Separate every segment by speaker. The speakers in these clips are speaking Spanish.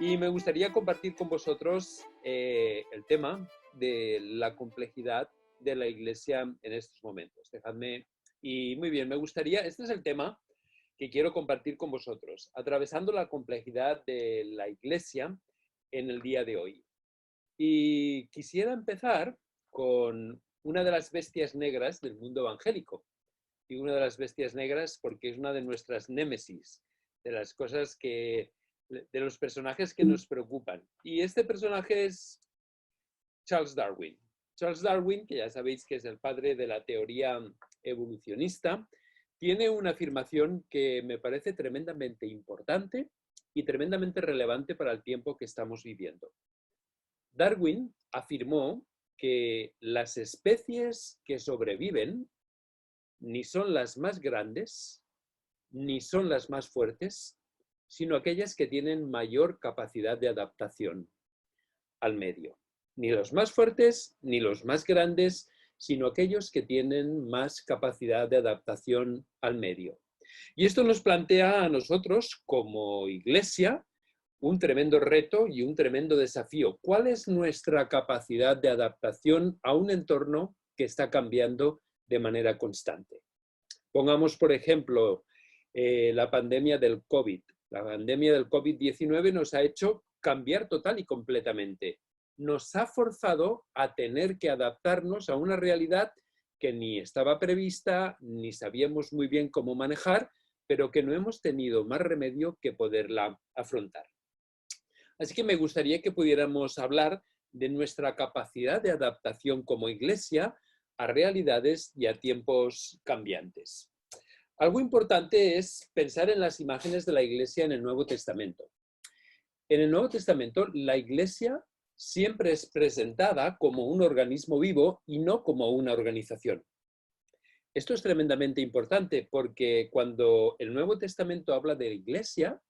Speaker 1: Y me gustaría compartir con vosotros el tema de la complejidad de la Iglesia en estos momentos. Dejadme, y muy bien, me gustaría, este es el tema que quiero compartir con vosotros, atravesando la complejidad de la Iglesia en el día de hoy. Y quisiera empezar con una de las bestias negras del mundo evangélico. Y una de las bestias negras porque es una de nuestras némesis, de las cosas que, de los personajes que nos preocupan. Y este personaje es Charles Darwin. Charles Darwin, que ya sabéis que es el padre de la teoría evolucionista, tiene una afirmación que me parece tremendamente importante y tremendamente relevante para el tiempo que estamos viviendo. Darwin afirmó que las especies que sobreviven ni son las más grandes, ni son las más fuertes, sino aquellas que tienen mayor capacidad de adaptación al medio. Ni los más fuertes, ni los más grandes, sino aquellos que tienen más capacidad de adaptación al medio. Y esto nos plantea a nosotros como Iglesia un tremendo reto y un tremendo desafío. ¿Cuál es nuestra capacidad de adaptación a un entorno que está cambiando de manera constante? Pongamos, por ejemplo, la pandemia del COVID. La pandemia del COVID-19 nos ha hecho cambiar total y completamente. Nos ha forzado a tener que adaptarnos a una realidad que ni estaba prevista, ni sabíamos muy bien cómo manejar, pero que no hemos tenido más remedio que poderla afrontar. Así que me gustaría que pudiéramos hablar de nuestra capacidad de adaptación como Iglesia a realidades y a tiempos cambiantes. Algo importante es pensar en las imágenes de la Iglesia en el Nuevo Testamento. En el Nuevo Testamento, la Iglesia siempre es presentada como un organismo vivo y no como una organización. Esto es tremendamente importante porque cuando el Nuevo Testamento habla de la Iglesia,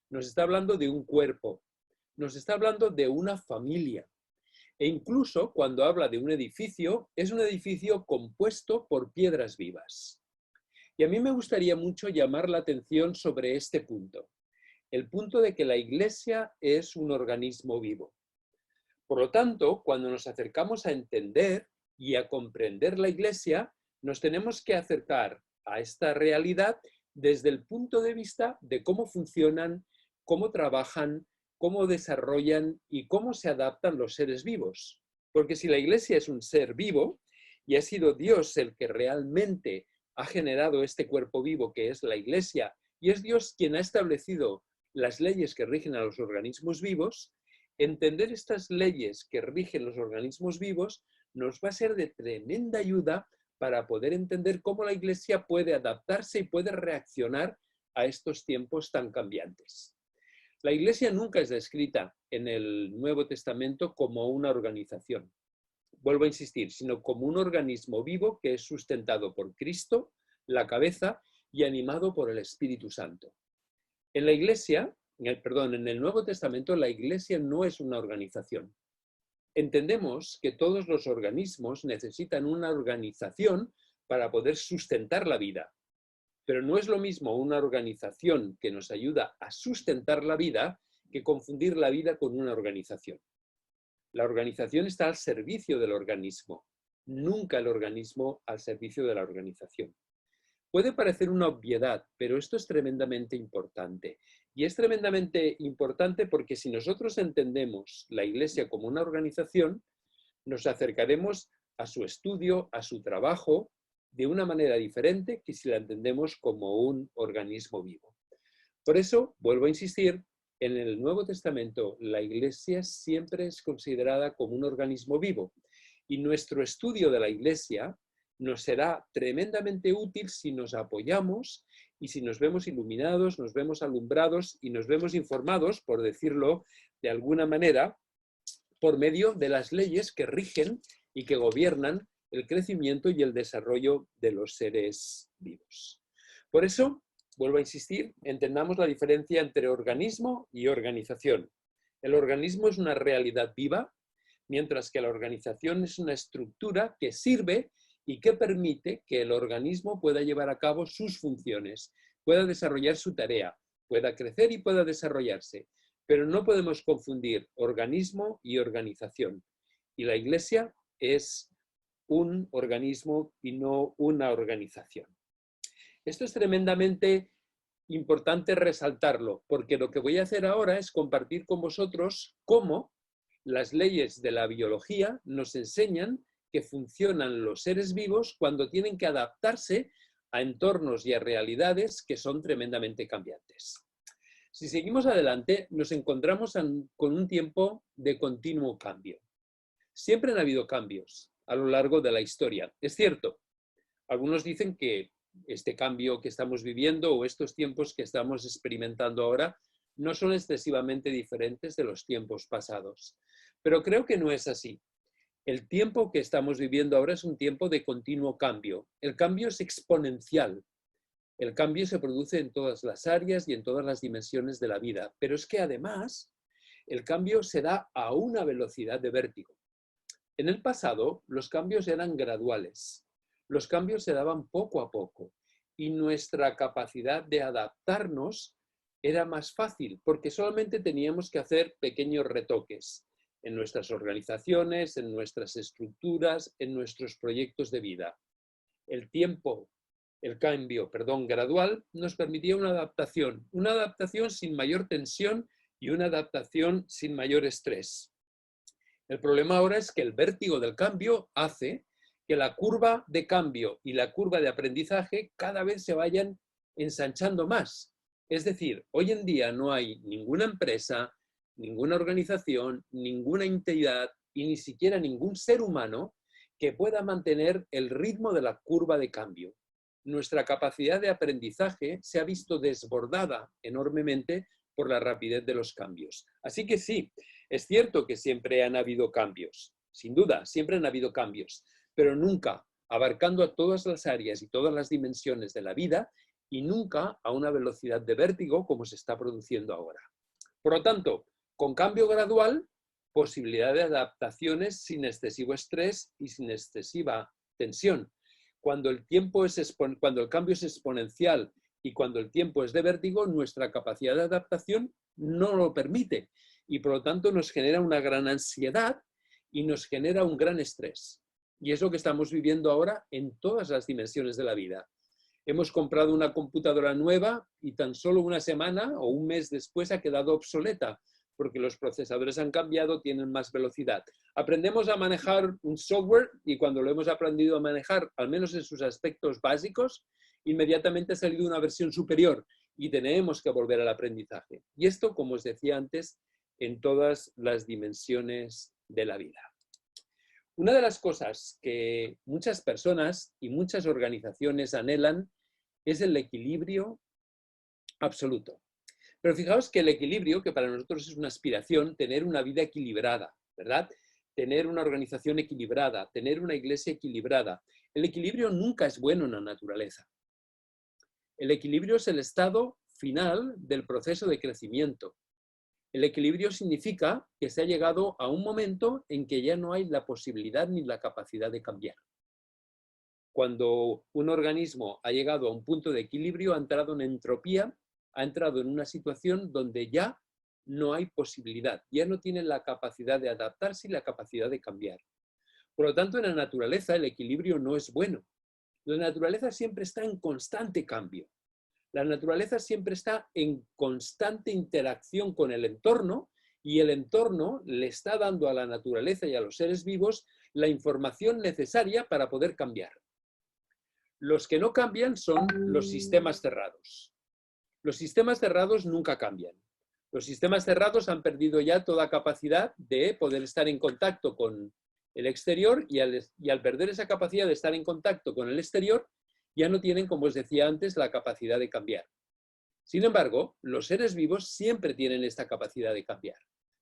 Speaker 1: nos está hablando de un cuerpo, nos está hablando de una familia. E incluso cuando habla de un edificio, es un edificio compuesto por piedras vivas. Y a mí me gustaría mucho llamar la atención sobre este punto, el punto de que la Iglesia es un organismo vivo. Por lo tanto, cuando nos acercamos a entender y a comprender la Iglesia, nos tenemos que acercar a esta realidad desde el punto de vista de cómo funcionan, cómo trabajan, cómo desarrollan y cómo se adaptan los seres vivos. Porque si la Iglesia es un ser vivo y ha sido Dios el que realmente ha generado este cuerpo vivo que es la Iglesia, y es Dios quien ha establecido las leyes que rigen a los organismos vivos, entender estas leyes que rigen los organismos vivos nos va a ser de tremenda ayuda para poder entender cómo la Iglesia puede adaptarse y puede reaccionar a estos tiempos tan cambiantes. La Iglesia nunca es descrita en el Nuevo Testamento como una organización. Vuelvo a insistir, sino como un organismo vivo que es sustentado por Cristo, la cabeza, y animado por el Espíritu Santo. En la Iglesia, en el Nuevo Testamento, la Iglesia no es una organización. Entendemos que todos los organismos necesitan una organización para poder sustentar la vida. Pero no es lo mismo una organización que nos ayuda a sustentar la vida que confundir la vida con una organización. La organización está al servicio del organismo, nunca el organismo al servicio de la organización. Puede parecer una obviedad, pero esto es tremendamente importante. Y es tremendamente importante porque si nosotros entendemos la Iglesia como una organización, nos acercaremos a su estudio, a su trabajo, de una manera diferente que si la entendemos como un organismo vivo. Por eso, vuelvo a insistir, en el Nuevo Testamento la Iglesia siempre es considerada como un organismo vivo y nuestro estudio de la Iglesia nos será tremendamente útil si nos apoyamos y si nos vemos iluminados, nos vemos alumbrados y nos vemos informados, por decirlo de alguna manera, por medio de las leyes que rigen y que gobiernan el crecimiento y el desarrollo de los seres vivos. Por eso, vuelvo a insistir, entendamos la diferencia entre organismo y organización. El organismo es una realidad viva, mientras que la organización es una estructura que sirve y que permite que el organismo pueda llevar a cabo sus funciones, pueda desarrollar su tarea, pueda crecer y pueda desarrollarse. Pero no podemos confundir organismo y organización. Y la Iglesia es un organismo y no una organización. Esto es tremendamente importante resaltarlo, porque lo que voy a hacer ahora es compartir con vosotros cómo las leyes de la biología nos enseñan que funcionan los seres vivos cuando tienen que adaptarse a entornos y a realidades que son tremendamente cambiantes. Si seguimos adelante, nos encontramos con un tiempo de continuo cambio. Siempre han habido cambios a lo largo de la historia. Es cierto, algunos dicen que este cambio que estamos viviendo o estos tiempos que estamos experimentando ahora no son excesivamente diferentes de los tiempos pasados. Pero creo que no es así. El tiempo que estamos viviendo ahora es un tiempo de continuo cambio. El cambio es exponencial. El cambio se produce en todas las áreas y en todas las dimensiones de la vida. Pero es que además el cambio se da a una velocidad de vértigo. En el pasado los cambios eran graduales. Los cambios se daban poco a poco y nuestra capacidad de adaptarnos era más fácil porque solamente teníamos que hacer pequeños retoques en nuestras organizaciones, en nuestras estructuras, en nuestros proyectos de vida. El cambio gradual nos permitía una adaptación sin mayor tensión y una adaptación sin mayor estrés. El problema ahora es que el vértigo del cambio hace que la curva de cambio y la curva de aprendizaje cada vez se vayan ensanchando más. Es decir, hoy en día no hay ninguna empresa, ninguna organización, ninguna entidad y ni siquiera ningún ser humano que pueda mantener el ritmo de la curva de cambio. Nuestra capacidad de aprendizaje se ha visto desbordada enormemente por la rapidez de los cambios. Así que sí, es cierto que siempre han habido cambios, sin duda, siempre han habido cambios, pero nunca abarcando a todas las áreas y todas las dimensiones de la vida y nunca a una velocidad de vértigo como se está produciendo ahora. Por lo tanto, con cambio gradual, posibilidad de adaptaciones sin excesivo estrés y sin excesiva tensión. Cuando el cambio es exponencial y cuando el tiempo es de vértigo, nuestra capacidad de adaptación no lo permite y por lo tanto nos genera una gran ansiedad y nos genera un gran estrés. Y es lo que estamos viviendo ahora en todas las dimensiones de la vida. Hemos comprado una computadora nueva y tan solo una semana o un mes después ha quedado obsoleta porque los procesadores han cambiado, tienen más velocidad. Aprendemos a manejar un software y cuando lo hemos aprendido a manejar, al menos en sus aspectos básicos, inmediatamente ha salido una versión superior y tenemos que volver al aprendizaje. Y esto, como os decía antes, en todas las dimensiones de la vida. Una de las cosas que muchas personas y muchas organizaciones anhelan es el equilibrio absoluto. Pero fijaos que el equilibrio, que para nosotros es una aspiración, tener una vida equilibrada, ¿verdad? Tener una organización equilibrada, tener una iglesia equilibrada. El equilibrio nunca es bueno en la naturaleza. El equilibrio es el estado final del proceso de crecimiento. El equilibrio significa que se ha llegado a un momento en que ya no hay la posibilidad ni la capacidad de cambiar. Cuando un organismo ha llegado a un punto de equilibrio, ha entrado en entropía, ha entrado en una situación donde ya no hay posibilidad, ya no tiene la capacidad de adaptarse y la capacidad de cambiar. Por lo tanto, en la naturaleza el equilibrio no es bueno. La naturaleza siempre está en constante cambio. La naturaleza siempre está en constante interacción con el entorno y el entorno le está dando a la naturaleza y a los seres vivos la información necesaria para poder cambiar. Los que no cambian son los sistemas cerrados. Los sistemas cerrados nunca cambian. Los sistemas cerrados han perdido ya toda capacidad de poder estar en contacto con el exterior y al perder esa capacidad de estar en contacto con el exterior, ya no tienen, como os decía antes, la capacidad de cambiar. Sin embargo, los seres vivos siempre tienen esta capacidad de cambiar,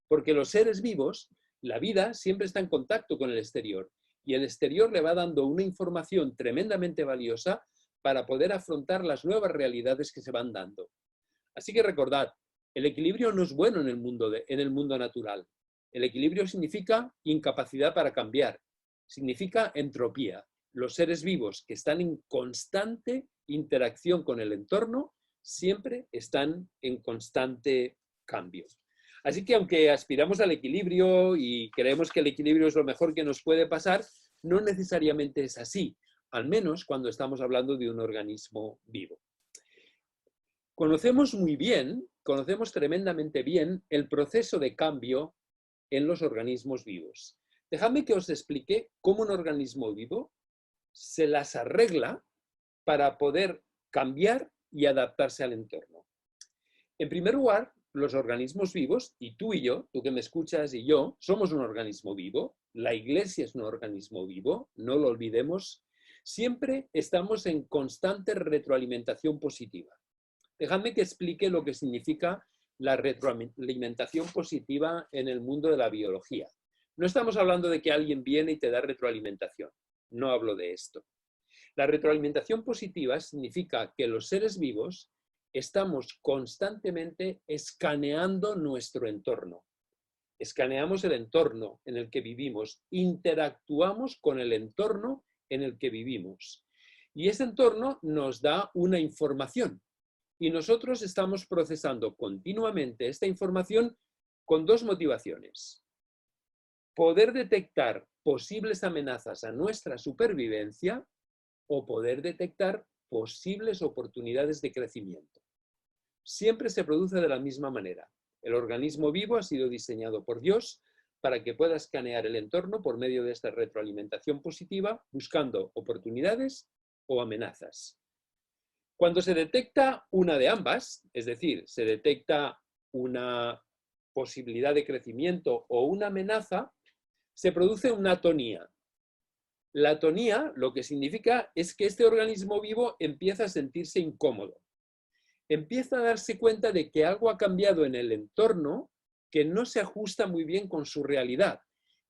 Speaker 1: porque los seres vivos, la vida siempre está en contacto con el exterior y el exterior le va dando una información tremendamente valiosa para poder afrontar las nuevas realidades que se van dando. Así que recordad, el equilibrio no es bueno en el mundo natural. El equilibrio significa incapacidad para cambiar, significa entropía. Los seres vivos que están en constante interacción con el entorno siempre están en constante cambio. Así que aunque aspiramos al equilibrio y creemos que el equilibrio es lo mejor que nos puede pasar, no necesariamente es así, al menos cuando estamos hablando de un organismo vivo. Conocemos muy bien, conocemos tremendamente bien el proceso de cambio en los organismos vivos. Dejadme que os explique cómo un organismo vivo se las arregla para poder cambiar y adaptarse al entorno. En primer lugar, los organismos vivos, y tú yo, tú que me escuchas y yo, somos un organismo vivo, la Iglesia es un organismo vivo, no lo olvidemos, siempre estamos en constante retroalimentación positiva. Dejadme que explique lo que significa la retroalimentación positiva en el mundo de la biología. No estamos hablando de que alguien viene y te da retroalimentación, no hablo de esto. La retroalimentación positiva significa que los seres vivos estamos constantemente escaneando nuestro entorno. Escaneamos el entorno en el que vivimos, interactuamos con el entorno en el que vivimos. Y ese entorno nos da una información. Y nosotros estamos procesando continuamente esta información con dos motivaciones. Poder detectar posibles amenazas a nuestra supervivencia o poder detectar posibles oportunidades de crecimiento. Siempre se produce de la misma manera. El organismo vivo ha sido diseñado por Dios para que pueda escanear el entorno por medio de esta retroalimentación positiva, buscando oportunidades o amenazas. Cuando se detecta una de ambas, es decir, se detecta una posibilidad de crecimiento o una amenaza, se produce una atonía. La atonía lo que significa es que este organismo vivo empieza a sentirse incómodo. Empieza a darse cuenta de que algo ha cambiado en el entorno que no se ajusta muy bien con su realidad.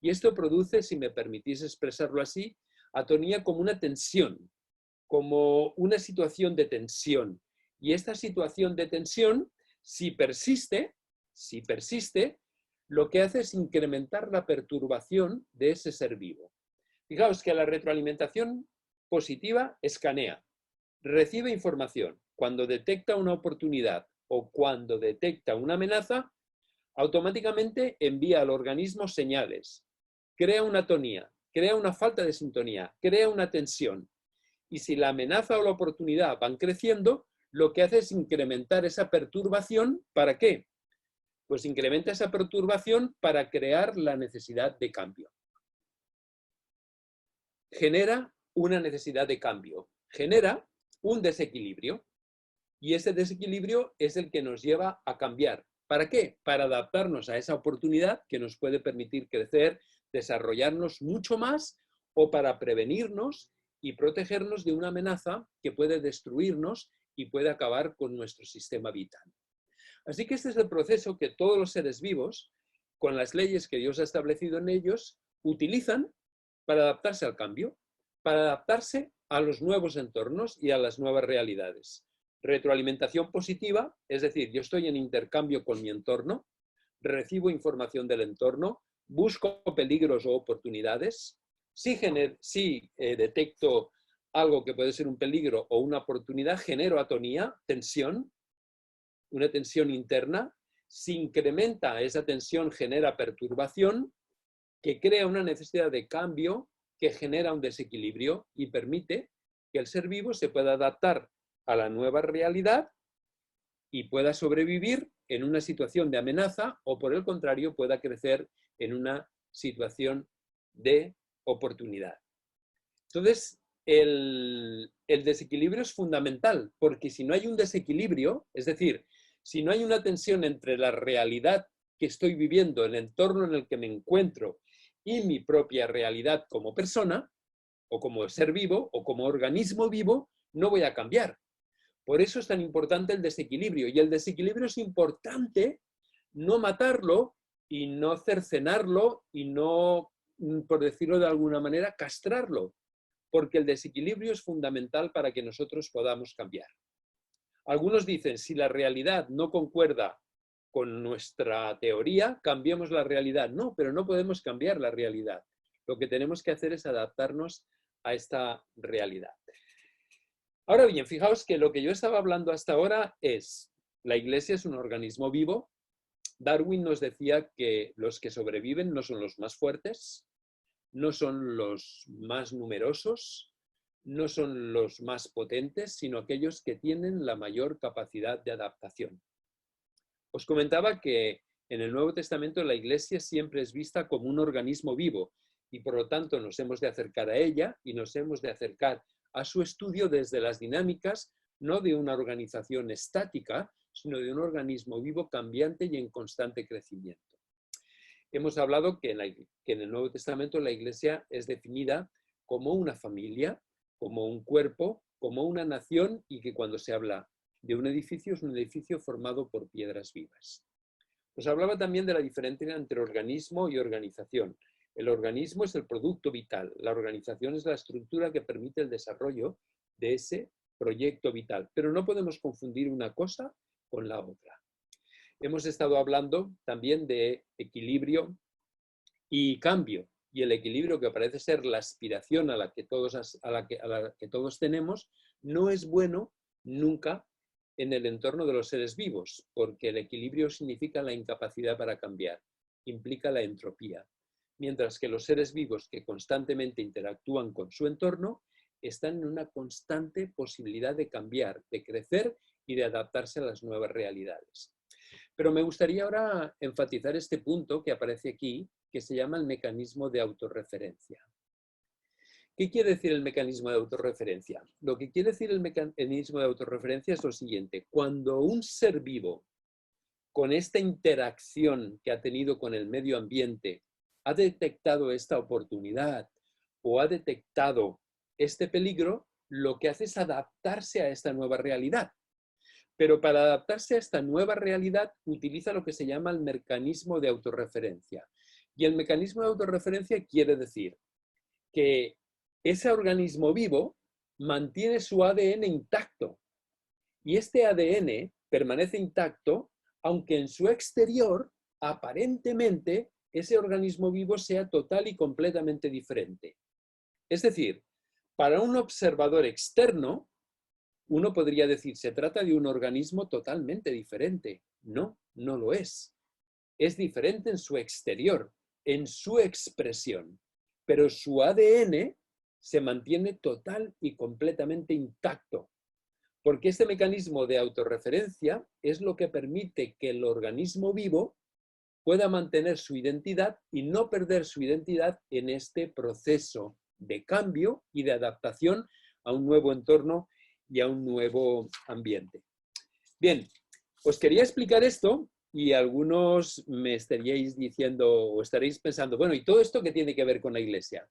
Speaker 1: Y esto produce, si me permitís expresarlo así, atonía como una tensión, como una situación de tensión. Y esta situación de tensión, si persiste, lo que hace es incrementar la perturbación de ese ser vivo. Fijaos que la retroalimentación positiva escanea, recibe información. Cuando detecta una oportunidad o cuando detecta una amenaza, automáticamente envía al organismo señales, crea una atonía, crea una falta de sintonía, crea una tensión. Y si la amenaza o la oportunidad van creciendo, lo que hace es incrementar esa perturbación. ¿Para qué? Pues incrementa esa perturbación para crear la necesidad de cambio. Genera una necesidad de cambio, genera un desequilibrio. Y ese desequilibrio es el que nos lleva a cambiar. ¿Para qué? Para adaptarnos a esa oportunidad que nos puede permitir crecer, desarrollarnos mucho más o para prevenirnos y protegernos de una amenaza que puede destruirnos y puede acabar con nuestro sistema vital. Así que este es el proceso que todos los seres vivos, con las leyes que Dios ha establecido en ellos, utilizan para adaptarse al cambio, para adaptarse a los nuevos entornos y a las nuevas realidades. Retroalimentación positiva, es decir, yo estoy en intercambio con mi entorno, recibo información del entorno, busco peligros o oportunidades, si detecto algo que puede ser un peligro o una oportunidad, genero atonía, tensión, una tensión interna, si incrementa esa tensión genera perturbación, que crea una necesidad de cambio, que genera un desequilibrio y permite que el ser vivo se pueda adaptar a la nueva realidad y pueda sobrevivir en una situación de amenaza o por el contrario pueda crecer en una situación de oportunidad. Entonces, el desequilibrio es fundamental porque si no hay un desequilibrio, es decir, si no hay una tensión entre la realidad que estoy viviendo, el entorno en el que me encuentro y mi propia realidad como persona, o como ser vivo, o como organismo vivo, no voy a cambiar. Por eso es tan importante el desequilibrio. Y el desequilibrio es importante no matarlo y no cercenarlo y no, por decirlo de alguna manera, castrarlo. Porque el desequilibrio es fundamental para que nosotros podamos cambiar. Algunos dicen, si la realidad no concuerda con nuestra teoría, cambiemos la realidad. No, pero no podemos cambiar la realidad. Lo que tenemos que hacer es adaptarnos a esta realidad. Ahora bien, fijaos que lo que yo estaba hablando hasta ahora es, la Iglesia es un organismo vivo Darwin nos decía que los que sobreviven no son los más fuertes, no son los más numerosos, no son los más potentes, sino aquellos que tienen la mayor capacidad de adaptación. Os comentaba que en el Nuevo Testamento la Iglesia siempre es vista como un organismo vivo y por lo tanto nos hemos de acercar a ella y nos hemos de acercar a su estudio desde las dinámicas, no de una organización estática, sino de un organismo vivo, cambiante y en constante crecimiento. Hemos hablado que en el Nuevo Testamento la Iglesia es definida como una familia, como un cuerpo, como una nación y que cuando se habla de un edificio es un edificio formado por piedras vivas. Os hablaba también de la diferencia entre organismo y organización. El organismo es el producto vital, la organización es la estructura que permite el desarrollo de ese proyecto vital, pero no podemos confundir una cosa con la otra. Hemos estado hablando también de equilibrio y cambio, y el equilibrio, que parece ser la aspiración a la que todos tenemos, no es bueno nunca en el entorno de los seres vivos, porque el equilibrio significa la incapacidad para cambiar, implica la entropía, mientras que los seres vivos que constantemente interactúan con su entorno están en una constante posibilidad de cambiar, de crecer y de adaptarse a las nuevas realidades. Pero me gustaría ahora enfatizar este punto que aparece aquí, que se llama el mecanismo de autorreferencia. ¿Qué quiere decir el mecanismo de autorreferencia? Lo que quiere decir el mecanismo de autorreferencia es lo siguiente: cuando un ser vivo, con esta interacción que ha tenido con el medio ambiente, ha detectado esta oportunidad o ha detectado este peligro, lo que hace es adaptarse a esta nueva realidad. Pero para adaptarse a esta nueva realidad utiliza lo que se llama el mecanismo de autorreferencia. Y el mecanismo de autorreferencia quiere decir que ese organismo vivo mantiene su ADN intacto. Y este ADN permanece intacto, aunque en su exterior, aparentemente, ese organismo vivo sea total y completamente diferente. Es decir, para un observador externo, uno podría decir, se trata de un organismo totalmente diferente. No, no lo es. Es diferente en su exterior, en su expresión, pero su ADN se mantiene total y completamente intacto, porque este mecanismo de autorreferencia es lo que permite que el organismo vivo pueda mantener su identidad y no perder su identidad en este proceso de cambio y de adaptación a un nuevo entorno y a un nuevo ambiente. Bien, os quería explicar esto y algunos me estaríais diciendo o estaréis pensando, bueno, ¿y todo esto qué tiene que ver con la Iglesia?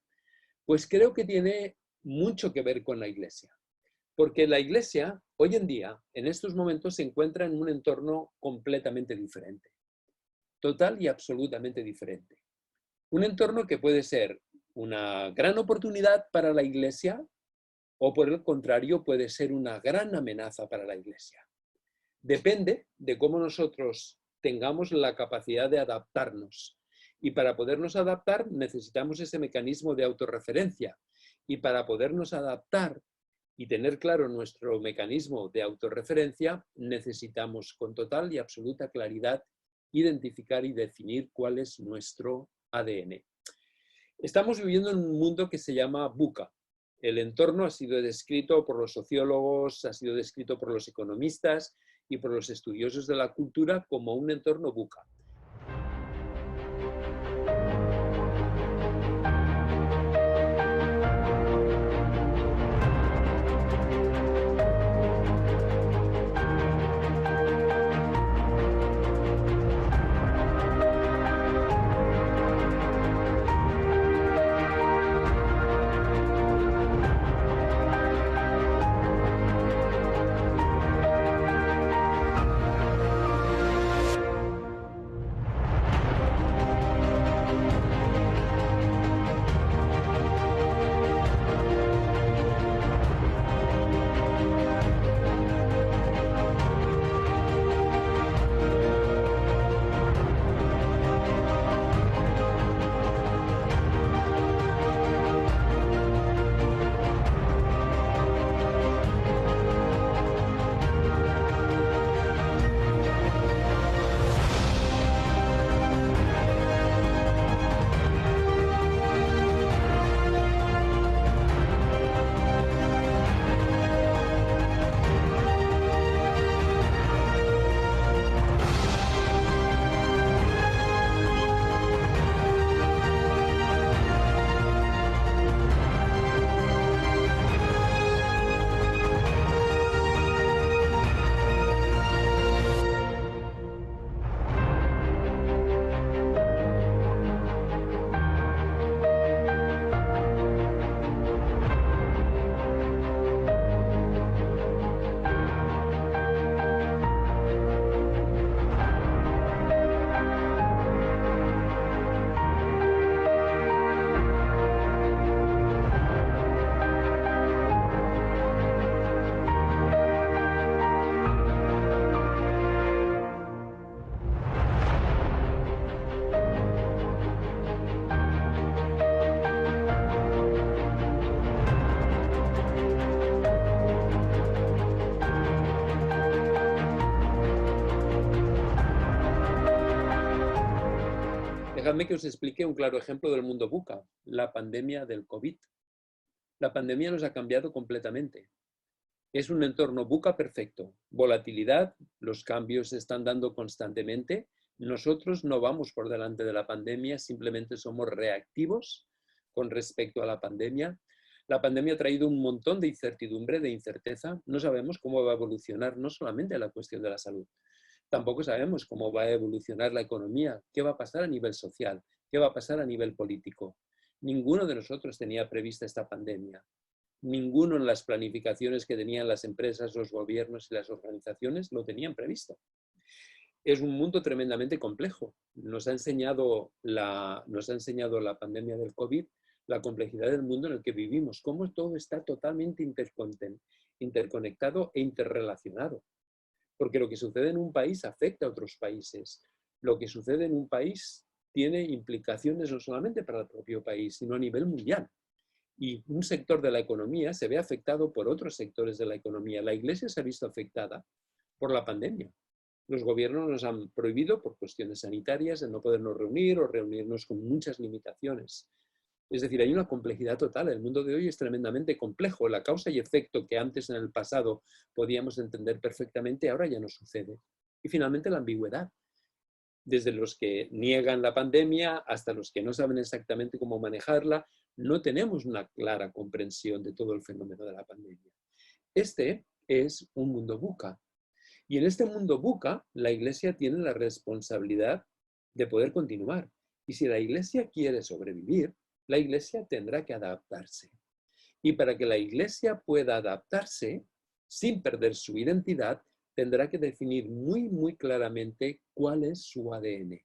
Speaker 1: Pues creo que tiene mucho que ver con la Iglesia, porque la Iglesia hoy en día, en estos momentos, se encuentra en un entorno completamente diferente, total y absolutamente diferente. Un entorno que puede ser una gran oportunidad para la Iglesia o por el contrario puede ser una gran amenaza para la Iglesia. Depende de cómo nosotros tengamos la capacidad de adaptarnos. Y para podernos adaptar necesitamos ese mecanismo de autorreferencia. Y para podernos adaptar y tener claro nuestro mecanismo de autorreferencia, necesitamos con total y absoluta claridad identificar y definir cuál es nuestro ADN. Estamos viviendo en un mundo que se llama VUCA. El entorno ha sido descrito por los sociólogos, ha sido descrito por los economistas y por los estudiosos de la cultura como un entorno VUCA. Dejadme que os explique un claro ejemplo del mundo VUCA, la pandemia del COVID. La pandemia nos ha cambiado completamente. Es un entorno VUCA perfecto. Volatilidad, los cambios se están dando constantemente. Nosotros no vamos por delante de la pandemia, simplemente somos reactivos con respecto a la pandemia. La pandemia ha traído un montón de incertidumbre, de incerteza. No sabemos cómo va a evolucionar no solamente la cuestión de la salud, tampoco sabemos cómo va a evolucionar la economía, qué va a pasar a nivel social, qué va a pasar a nivel político. Ninguno de nosotros tenía prevista esta pandemia. Ninguno en las planificaciones que tenían las empresas, los gobiernos y las organizaciones lo tenían previsto. Es un mundo tremendamente complejo. Nos ha enseñado la pandemia del COVID, la complejidad del mundo en el que vivimos, cómo todo está totalmente interconectado e interrelacionado. Porque lo que sucede en un país afecta a otros países. Lo que sucede en un país tiene implicaciones no solamente para el propio país, sino a nivel mundial. Y un sector de la economía se ve afectado por otros sectores de la economía. La Iglesia se ha visto afectada por la pandemia. Los gobiernos nos han prohibido, por cuestiones sanitarias, de no podernos reunir o reunirnos con muchas limitaciones. Es decir, hay una complejidad total. El mundo de hoy es tremendamente complejo. La causa y efecto que antes en el pasado podíamos entender perfectamente, ahora ya no sucede. Y finalmente la ambigüedad. Desde los que niegan la pandemia hasta los que no saben exactamente cómo manejarla, no tenemos una clara comprensión de todo el fenómeno de la pandemia. Este es un mundo VUCA. Y en este mundo VUCA, la Iglesia tiene la responsabilidad de poder continuar. Y si la Iglesia quiere sobrevivir, la Iglesia tendrá que adaptarse. Y para que la Iglesia pueda adaptarse, sin perder su identidad, tendrá que definir muy claramente cuál es su ADN.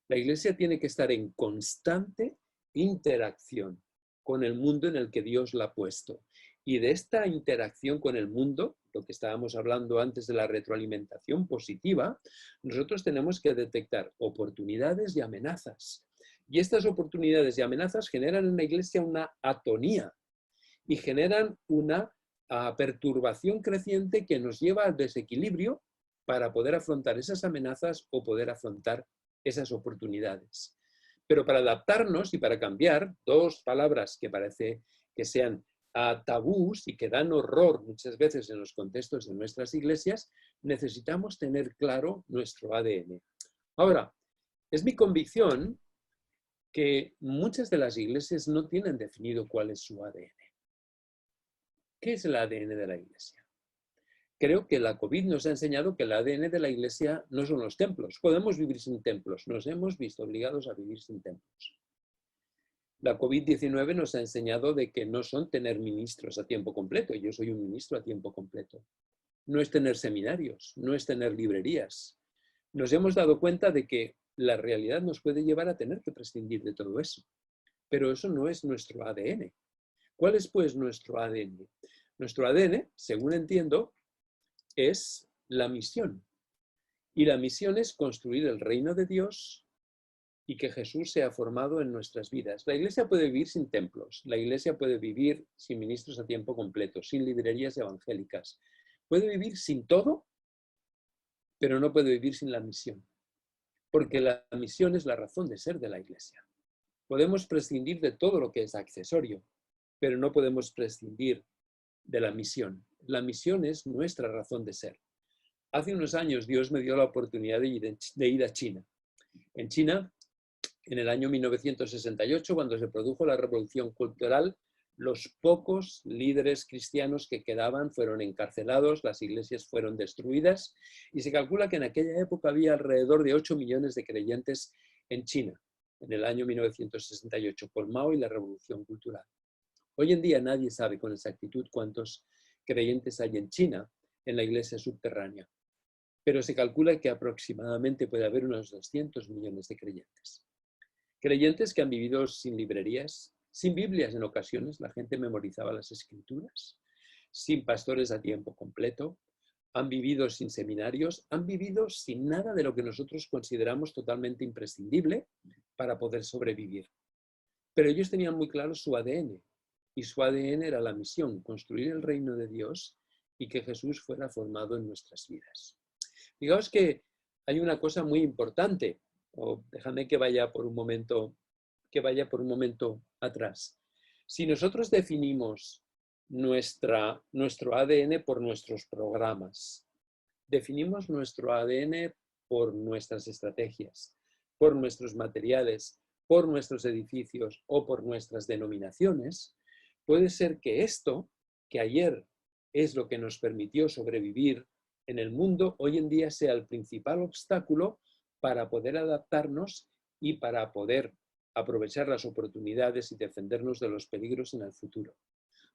Speaker 1: La Iglesia tiene que estar en constante interacción con el mundo en el que Dios la ha puesto. Y de esta interacción con el mundo, lo que estábamos hablando antes de la retroalimentación positiva, nosotros tenemos que detectar oportunidades y amenazas. Y estas oportunidades y amenazas generan en la Iglesia una atonía y generan una perturbación creciente que nos lleva al desequilibrio para poder afrontar esas amenazas o poder afrontar esas oportunidades. Pero para adaptarnos y para cambiar, dos palabras que parece que sean tabús y que dan horror muchas veces en los contextos de nuestras iglesias, necesitamos tener claro nuestro ADN. Ahora, es mi convicción que muchas de las iglesias no tienen definido cuál es su ADN. ¿Qué es el ADN de la Iglesia? Creo que la COVID nos ha enseñado que el ADN de la Iglesia no son los templos. Podemos vivir sin templos. Nos hemos visto obligados a vivir sin templos. La COVID-19 nos ha enseñado de que no son tener ministros a tiempo completo. Yo soy un ministro a tiempo completo. No es tener seminarios, no es tener librerías. Nos hemos dado cuenta de que la realidad nos puede llevar a tener que prescindir de todo eso. Pero eso no es nuestro ADN. ¿Cuál es, pues, nuestro ADN? Nuestro ADN, según entiendo, es la misión. Y la misión es construir el reino de Dios y que Jesús sea formado en nuestras vidas. La Iglesia puede vivir sin templos, la Iglesia puede vivir sin ministros a tiempo completo, sin librerías evangélicas. Puede vivir sin todo, pero no puede vivir sin la misión. Porque la misión es la razón de ser de la Iglesia. Podemos prescindir de todo lo que es accesorio, pero no podemos prescindir de la misión. La misión es nuestra razón de ser. Hace unos años Dios me dio la oportunidad de ir a China. En China, en el año 1968, cuando se produjo la revolución cultural, los pocos líderes cristianos que quedaban fueron encarcelados, las iglesias fueron destruidas y se calcula que en aquella época había alrededor de 8 millones de creyentes en China, en el año 1968, por Mao y la revolución cultural. Hoy en día nadie sabe con exactitud cuántos creyentes hay en China, en la iglesia subterránea, pero se calcula que aproximadamente puede haber unos 200 millones de creyentes. Creyentes que han vivido sin librerías, sin Biblias en ocasiones, la gente memorizaba las escrituras, sin pastores a tiempo completo, han vivido sin seminarios, han vivido sin nada de lo que nosotros consideramos totalmente imprescindible para poder sobrevivir. Pero ellos tenían muy claro su ADN, y su ADN era la misión, construir el reino de Dios y que Jesús fuera formado en nuestras vidas. Fijaos que hay una cosa muy importante. o déjame que vaya por un momento atrás. Si nosotros definimos nuestro ADN por nuestros programas, definimos nuestro ADN por nuestras estrategias, por nuestros materiales, por nuestros edificios o por nuestras denominaciones, puede ser que esto, que ayer es lo que nos permitió sobrevivir en el mundo, hoy en día sea el principal obstáculo para poder adaptarnos y para poder aprovechar las oportunidades y defendernos de los peligros en el futuro.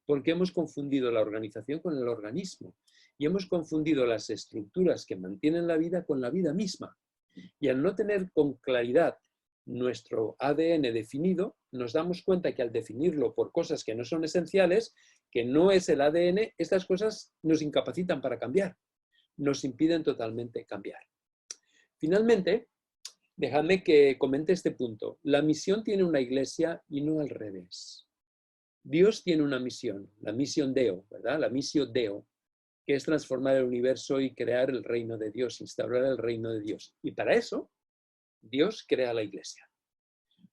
Speaker 1: Porque hemos confundido la organización con el organismo y hemos confundido las estructuras que mantienen la vida con la vida misma. Y al no tener con claridad nuestro ADN definido, nos damos cuenta que al definirlo por cosas que no son esenciales, que no es el ADN, estas cosas nos incapacitan para cambiar, nos impiden totalmente cambiar. Finalmente, déjame que comente este punto. La misión tiene una iglesia y no al revés. Dios tiene una misión, la misión Deo, ¿verdad? La misión Deo, que es transformar el universo y crear el reino de Dios, instaurar el reino de Dios. Y para eso, Dios crea la iglesia.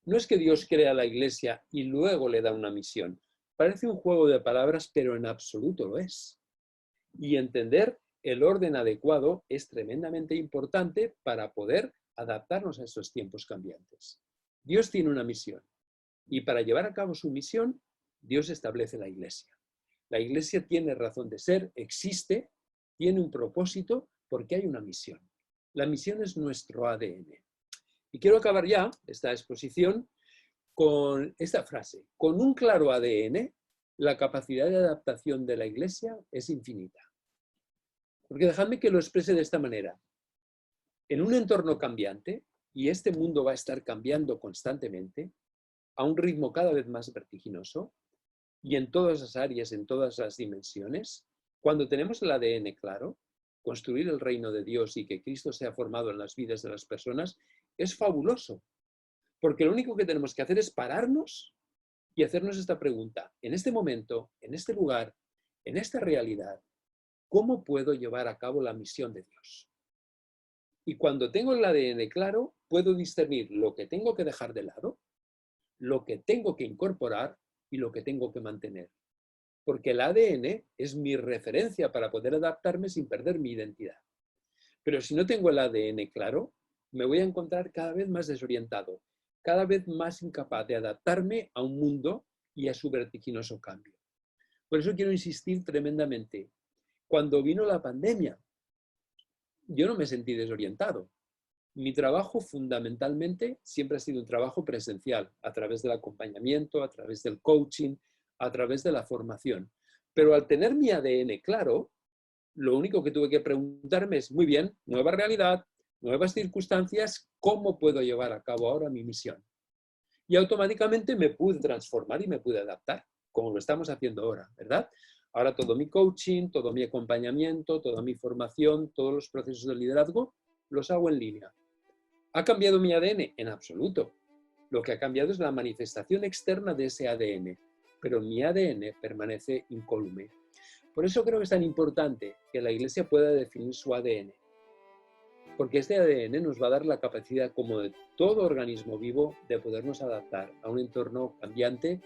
Speaker 1: No es que Dios crea la iglesia y luego le da una misión. Parece un juego de palabras, pero en absoluto lo es. Y entender el orden adecuado es tremendamente importante para poder adaptarnos a estos tiempos cambiantes. Dios tiene una misión y para llevar a cabo su misión, Dios establece la iglesia. La iglesia tiene razón de ser, existe, tiene un propósito porque hay una misión. La misión es nuestro ADN. Y quiero acabar ya esta exposición con esta frase. Con un claro ADN, la capacidad de adaptación de la iglesia es infinita. Porque dejadme que lo exprese de esta manera. En un entorno cambiante, y este mundo va a estar cambiando constantemente, a un ritmo cada vez más vertiginoso, y en todas las áreas, en todas las dimensiones, cuando tenemos el ADN claro, construir el reino de Dios y que Cristo sea formado en las vidas de las personas, es fabuloso. Porque lo único que tenemos que hacer es pararnos y hacernos esta pregunta. En este momento, en este lugar, en esta realidad, ¿cómo puedo llevar a cabo la misión de Dios? Y cuando tengo el ADN claro, puedo discernir lo que tengo que dejar de lado, lo que tengo que incorporar y lo que tengo que mantener. Porque el ADN es mi referencia para poder adaptarme sin perder mi identidad. Pero si no tengo el ADN claro, me voy a encontrar cada vez más desorientado, cada vez más incapaz de adaptarme a un mundo y a su vertiginoso cambio. Por eso quiero insistir tremendamente. Cuando vino la pandemia, yo no me sentí desorientado. Mi trabajo fundamentalmente siempre ha sido un trabajo presencial, a través del acompañamiento, a través del coaching, a través de la formación. Pero al tener mi ADN claro, lo único que tuve que preguntarme es, muy bien, nueva realidad, nuevas circunstancias, ¿cómo puedo llevar a cabo ahora mi misión? Y automáticamente me pude transformar y me pude adaptar, como lo estamos haciendo ahora, ¿verdad? Ahora todo mi coaching, todo mi acompañamiento, toda mi formación, todos los procesos de liderazgo, los hago en línea. ¿Ha cambiado mi ADN? En absoluto. Lo que ha cambiado es la manifestación externa de ese ADN, pero mi ADN permanece incólume. Por eso creo que es tan importante que la Iglesia pueda definir su ADN, porque este ADN nos va a dar la capacidad, como de todo organismo vivo, de podernos adaptar a un entorno cambiante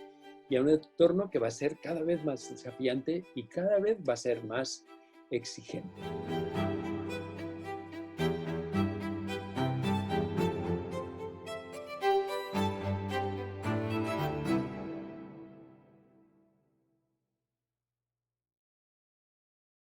Speaker 1: y a un entorno que va a ser cada vez más desafiante y cada vez va a ser más exigente.